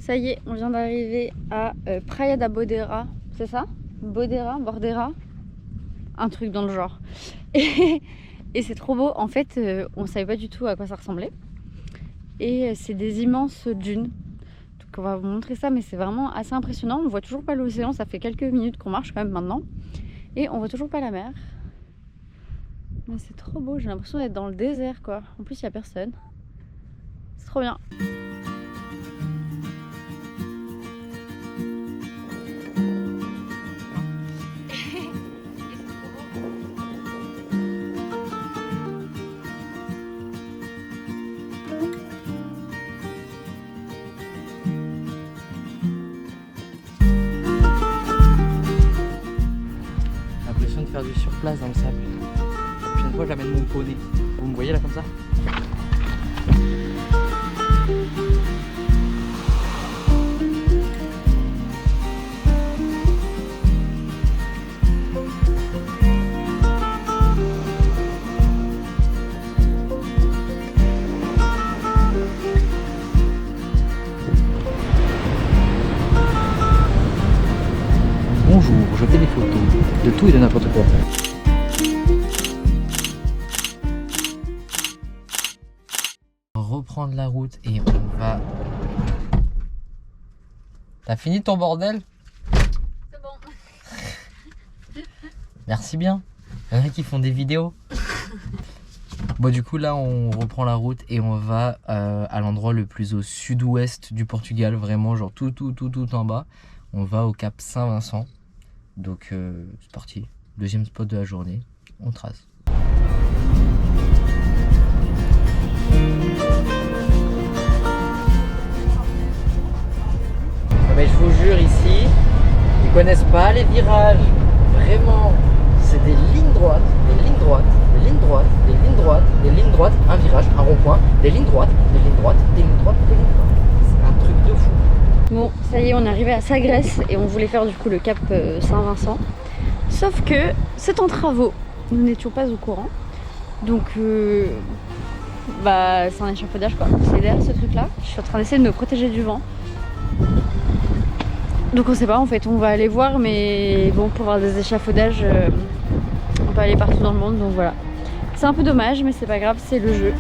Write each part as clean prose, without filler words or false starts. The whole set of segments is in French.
Ça y est, on vient d'arriver à Praia da Bodeira, c'est ça? Bordera, un truc dans le genre. Et c'est trop beau, en fait, on savait pas du tout à quoi ça ressemblait. Et c'est des immenses dunes. Donc on va vous montrer ça, mais c'est vraiment assez impressionnant. On voit toujours pas l'océan, ça fait quelques minutes qu'on marche quand même maintenant. Et on voit toujours pas la mer. Mais c'est trop beau, j'ai l'impression d'être dans le désert quoi. En plus il y a personne. C'est trop bien. L'impression de faire du surplace dans le sable. La prochaine fois, j'amène mon poney. Vous me voyez là comme ça? Bonjour, je fais des photos de tout et de n'importe quoi. Reprendre la route et on va... T'as fini ton bordel? C'est bon. Merci bien. Il y en a qui font des vidéos. Bon du coup là on reprend la route et on va à l'endroit le plus au sud-ouest du Portugal, vraiment genre tout en bas. On va au Cap Saint-Vincent. Donc c'est parti, deuxième spot de la journée, on trace. Mais je vous jure ici, ils connaissent pas les virages, vraiment. C'est des lignes droites, des lignes droites, des lignes droites, des lignes droites, des lignes droites, un virage, un rond-point, des lignes droites, des lignes droites, des lignes droites, des lignes droites. C'est un truc de fou. Bon, ça y est, on est arrivé à Sagres et on voulait faire du coup le Cap Saint-Vincent. Sauf que c'est en travaux, nous n'étions pas au courant. Donc, bah, c'est un échafaudage quoi. C'est derrière ce truc là. Je suis en train d'essayer de me protéger du vent. Donc on sait pas en fait, on va aller voir, mais bon, pour voir des échafaudages, on peut aller partout dans le monde, donc voilà. C'est un peu dommage, mais c'est pas grave, c'est le jeu.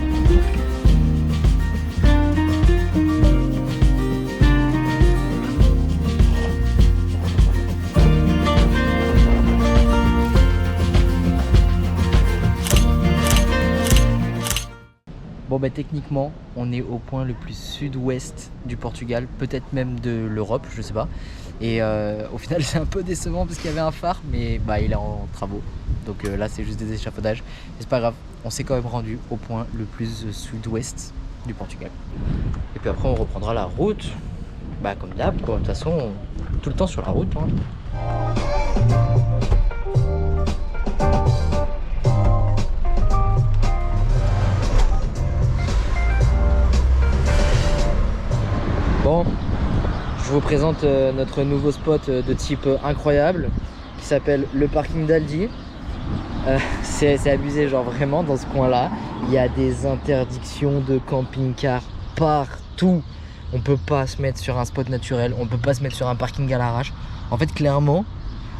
Bon bah techniquement on est au point le plus sud-ouest du Portugal, peut-être même de l'Europe, je sais pas. Et au final c'est un peu décevant parce qu'il y avait un phare, mais bah il est en travaux. Donc là c'est juste des échafaudages. Mais c'est pas grave, on s'est quand même rendu au point le plus sud-ouest du Portugal. Et puis après on reprendra la route, bah comme d'hab quoi, de toute façon tout le temps sur la route. Hein. Bon, je vous présente notre nouveau spot de type incroyable qui s'appelle le parking d'Aldi. C'est abusé, genre vraiment dans ce coin là il y a des interdictions de camping-car partout. On peut pas se mettre sur un spot naturel, on peut pas se mettre sur un parking à l'arrache. En fait clairement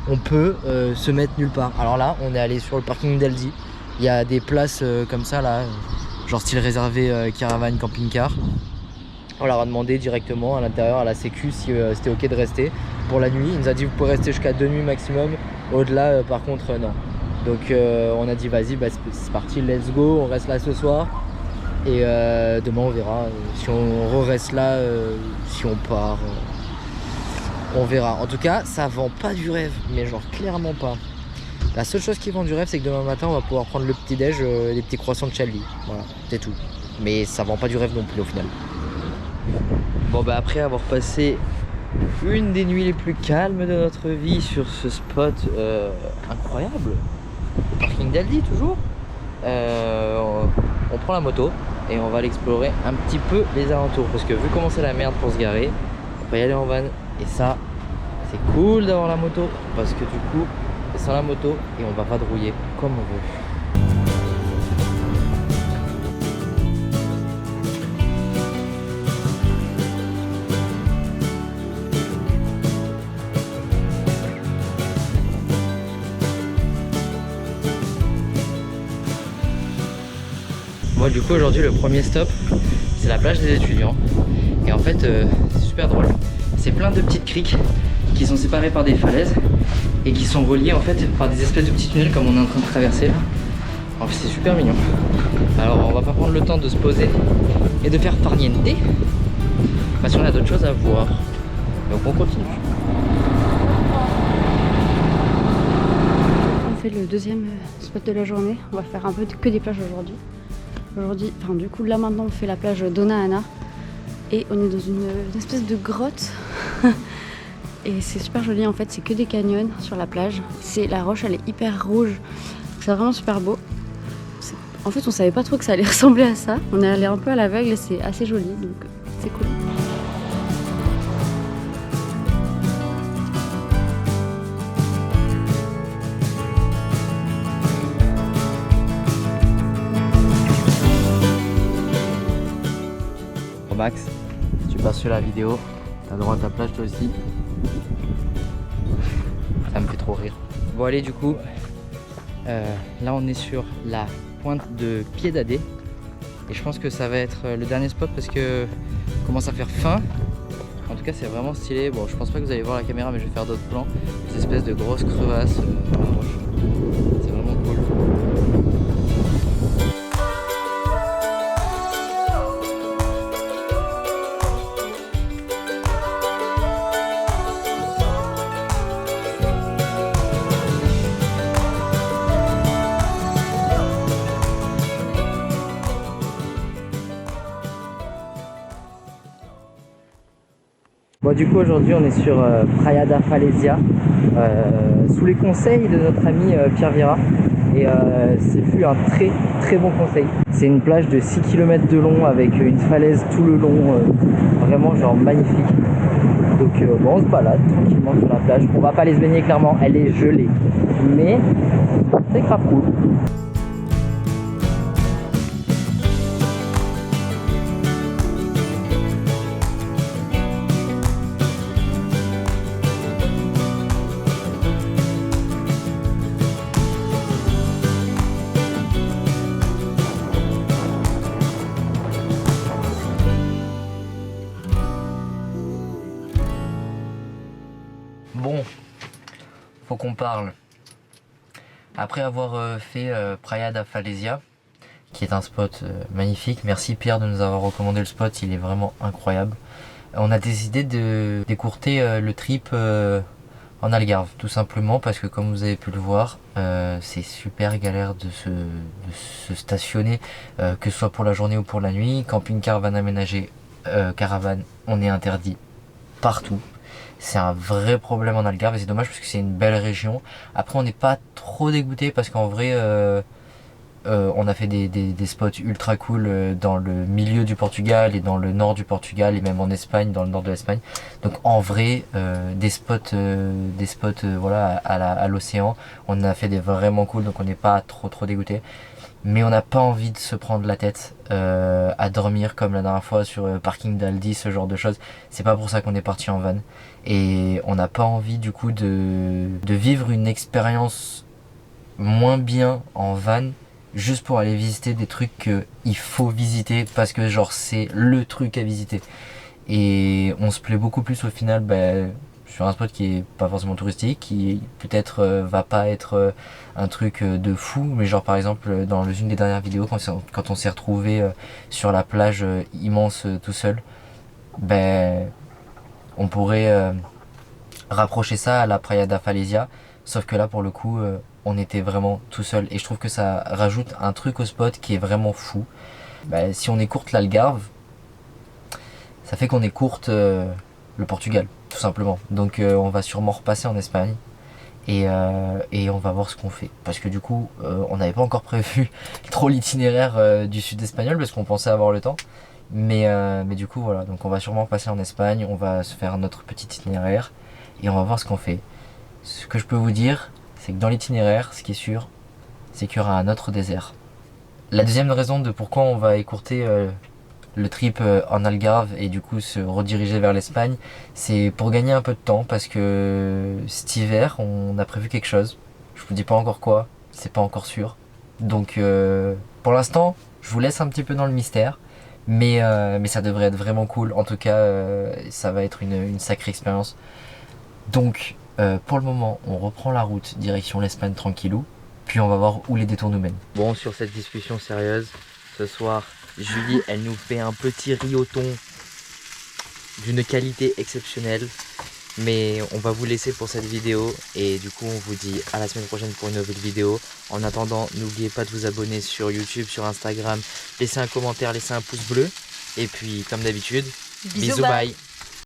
on peut se mettre nulle part. Alors là on est allé sur le parking d'Aldi. Il y a des places comme ça là, genre style réservé caravane camping-car. On leur a demandé directement à l'intérieur à la sécu si c'était ok de rester pour la nuit. Il nous a dit vous pouvez rester jusqu'à 2 nuits maximum. Au-delà par contre non. Donc on a dit vas-y bah, c'est parti, let's go, on reste là ce soir. Et demain on verra si on reste là, si on part. On verra. En tout cas ça vend pas du rêve, mais genre clairement pas. La seule chose qui vend du rêve c'est que demain matin on va pouvoir prendre le petit déj, des petits croissants de Challis. Voilà, c'est tout. Mais ça vend pas du rêve non plus au final. Bon bah après avoir passé une des nuits les plus calmes de notre vie sur ce spot incroyable, le parking d'Aldi toujours, on prend la moto et on va aller explorer un petit peu les alentours parce que vu comment c'est la merde pour se garer, on peut y aller en van et ça c'est cool d'avoir la moto parce que du coup c'est sans la moto et on va vadrouiller comme on veut. Bon, du coup aujourd'hui le premier stop c'est la plage des étudiants. Et en fait c'est super drôle. C'est plein de petites criques qui sont séparées par des falaises et qui sont reliées en fait par des espèces de petits tunnels comme on est en train de traverser là. En fait c'est super mignon. Alors on va pas prendre le temps de se poser et de faire farniente parce qu'on a d'autres choses à voir. Donc on continue. On fait le deuxième spot de la journée. On va faire un peu que des plages aujourd'hui. Enfin du coup là maintenant on fait la plage Donna Ana et on est dans une espèce de grotte et c'est super joli en fait, c'est que des canyons sur la plage. La roche elle est hyper rouge, c'est vraiment super beau. En fait on savait pas trop que ça allait ressembler à ça, on est allé un peu à l'aveugle et c'est assez joli donc c'est cool. Max, si tu passes sur la vidéo, t'as droit à ta plage toi aussi. Ça me fait trop rire. Bon allez du coup, là on est sur la pointe de Piedade et je pense que ça va être le dernier spot parce que commence à faire faim. En tout cas c'est vraiment stylé. Bon je pense pas que vous allez voir la caméra mais je vais faire d'autres plans. Des espèces de grosses crevasses dans la roche. C'est vraiment cool. Bon du coup aujourd'hui on est sur Praia da Falesia sous les conseils de notre ami Pierre Vira et c'est fut un très bon conseil. C'est une plage de 6 km de long avec une falaise tout le long, vraiment genre magnifique. Donc bon, on se balade tranquillement sur la plage. On va pas aller se baigner clairement, elle est gelée, mais c'est grave cool. Bon, faut qu'on parle. Après avoir fait Praia da Falesia, qui est un spot magnifique, merci Pierre de nous avoir recommandé le spot, il est vraiment incroyable. On a décidé d'écourter le trip en Algarve, tout simplement parce que comme vous avez pu le voir, c'est super galère de se stationner, que ce soit pour la journée ou pour la nuit. Camping-car, van aménagé, caravane, on est interdit partout. C'est un vrai problème en Algarve et c'est dommage parce que c'est une belle région. Après on n'est pas trop dégoûté parce qu'en vrai on a fait des spots ultra cool dans le milieu du Portugal et dans le nord du Portugal et même en Espagne, dans le nord de l'Espagne. Donc en vrai des spots voilà à l'océan, on en a fait des vraiment cool donc on n'est pas trop dégoûté. Mais on n'a pas envie de se prendre la tête à dormir comme la dernière fois sur parking d'Aldi, ce genre de choses. C'est pas pour ça qu'on est parti en van. Et on n'a pas envie du coup de vivre une expérience moins bien en van juste pour aller visiter des trucs qu'il faut visiter parce que genre c'est le truc à visiter. Et on se plaît beaucoup plus au final sur un spot qui est pas forcément touristique, qui peut-être va pas être un truc de fou, mais genre par exemple dans une des dernières vidéos quand on s'est retrouvé sur la plage immense tout seul, on pourrait rapprocher ça à la Praia da Falesia, sauf que là pour le coup on était vraiment tout seul et je trouve que ça rajoute un truc au spot qui est vraiment fou. Si on écourte l'Algarve, ça fait qu'on écourte le Portugal tout simplement, donc on va sûrement repasser en Espagne et on va voir ce qu'on fait parce que du coup on n'avait pas encore prévu trop l'itinéraire du sud espagnol parce qu'on pensait avoir le temps, mais du coup voilà, donc on va sûrement passer en Espagne, on va se faire notre petit itinéraire et on va voir ce qu'on fait. Ce que je peux vous dire, c'est que dans l'itinéraire, ce qui est sûr, c'est qu'il y aura un autre désert. La deuxième raison de pourquoi on va écourter le trip en Algarve et du coup se rediriger vers l'Espagne, c'est pour gagner un peu de temps parce que cet hiver on a prévu quelque chose. Je vous dis pas encore quoi, c'est pas encore sûr. Donc pour l'instant Je vous laisse un petit peu dans le mystère, mais ça devrait être vraiment cool. En tout cas, ça va être une sacrée expérience. Donc, pour le moment, on reprend la route direction l'Espagne tranquillou, puis on va voir où les détours nous mènent. Bon, sur cette discussion sérieuse, ce soir, Julie, elle nous fait un petit riz au thon d'une qualité exceptionnelle. Mais on va vous laisser pour cette vidéo et du coup on vous dit à la semaine prochaine pour une nouvelle vidéo. En attendant, n'oubliez pas de vous abonner sur YouTube, sur Instagram, laissez un commentaire, laissez un pouce bleu. Et puis comme d'habitude, bisous, bye.